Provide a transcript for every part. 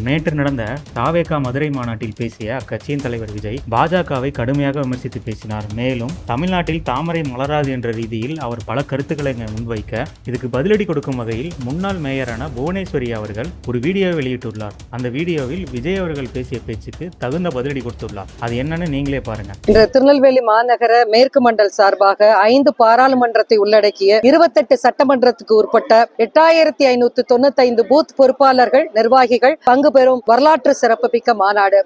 நேற்று நடந்த தாவேகா மதுரை மாநாட்டில் பேசிய அக்கட்சியின் தலைவர் விஜய் பாஜகவை கடுமையாக விமர்சித்து பேசினார். மேலும் தமிழ்நாட்டில் தாமரை மலராது என்ற ரீதியில் அவர் பல கருத்துக்களை முன்வைக்க, இதுக்கு பதிலடி கொடுக்கும் வகையில் முன்னாள் மேயரான புவனேஸ்வரி அவர்கள் ஒரு வீடியோவை வெளியிட்டுள்ளார். அந்த வீடியோவில் விஜய் அவர்கள் பேசிய பேச்சுக்கு தகுந்த பதிலடி கொடுத்துள்ளார். அது என்னன்னு நீங்களே பாருங்க. இன்று திருநெல்வேலி மாநகர மேற்கு மண்டல் சார்பாக 5 பாராளுமன்றத்தை உள்ளடக்கிய 28 சட்டமன்றத்துக்கு உட்பட்ட 8595 பூத் பொறுப்பாளர்கள், நிர்வாகிகள் பங்கு பெறும் வரலாற்று சிறப்பு மிக்க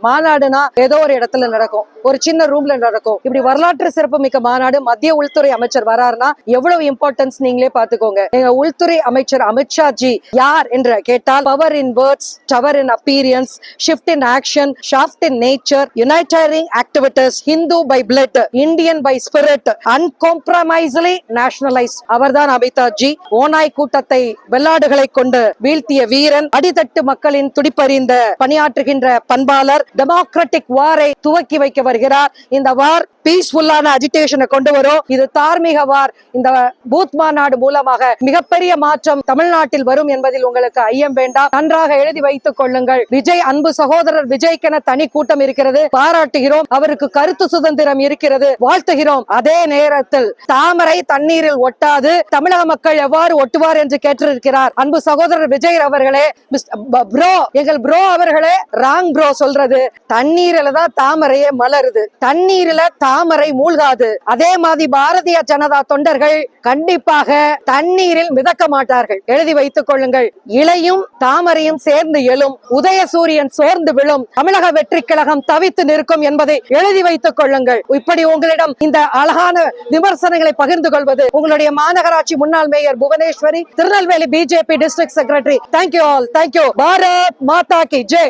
மாநாடுனா ஏதோ ஒரு இடத்துல நடக்கும், ஒரு சின்ன ரூம்ல நடக்கும். இப்படி வரலாற்று சிறப்பு மிக்க மாநாடு மத்திய உள்துறை அமைச்சர் வராருன்னா எவ்வளவு இம்பார்ட்டன்ஸ் நீங்களே பாத்துக்கோங்க. எங்க உள்துறை அமைச்சர் அமித்ஷா ஜி யார் என்று கேட்டால், power in words, tower in appearance, shift in action, shaft in nature, யுனைட்டரிங் activities, Hindu by blood, Indian by spirit, அன்காம்ப்ரமைஸ்லி nationalise. அவர்தான் அமித்ஷா ஜி. ஓநாய் கூட்டத்தை வெள்ளாடுகளை கொண்டு வீழ்த்திய வீரன், அடித்தட்டு மக்களின் துடிப்பறிந்த பணியாற்றுகின்ற பண்பாளர், டெமோக்ராட்டிக் வாரை துவக்கி வைக்க வருகிறார். இந்த வார் பீஸ்ஃபுல்லான அஜிடேஷனை கொண்டு வரும். இது தார்மீக வார். இந்த பூத் மாநாடு மூலமாக மிகப்பெரிய மாற்றம் தமிழ்நாட்டில் வரும் என்பதில் உங்களுக்கு ஐயம் வேண்டாம். நன்றாக எழுதி வைத்துக் கொள்ளுங்கள். விஜய் அன்பு சகோதரர் விஜய்க்கென தனி கூட்டம் இருக்கிறது, பாராட்டுகிறோம். அவருக்கு கருத்து சுதந்திரம் இருக்கிறது, வாழ்த்துகிறோம். அதே நேரத்தில் தாமரை தண்ணீரில் ஒட்டாது, தமிழக மக்கள் எவ்வாறு ஒட்டுவார் என்று கேட்டிருக்கிறார் அன்பு சகோதரர் விஜய் அவர்களே. ப்ரோ, எங்கள் ப்ரோ அவர்களே, ராங் ப்ரோ சொல்றது. தண்ணீரில தான் தாமரையே மலருது, தண்ணீரில தாமரை மூழ்காது. அதே மாதிரி பாரதிய ஜனதா தொண்டர்கள் கண்டிப்பாக தண்ணீரில் மிதக்க மாட்டார்கள். எழுதி வைத்துக் கொள்ளுங்கள். இலையும் தாமரையும் சேர்ந்து எழும், உதயசூரியன் சோர்ந்து விழும், தமிழக வெற்றி கழகம் தவித்து நிற்கும் என்பதை எழுதி வைத்துக் கொள்ளுங்கள். இப்படி உங்களிடம் இந்த அழகான விமர்சனங்களை பகிர்ந்து கொள்வது உங்களுடைய மாநகராட்சி முன்னாள் mayor Bhuvaneswari, Tirunelveli BJP district secretary. Thank you all. Thank you. Bharat Mata கி ஜெய்.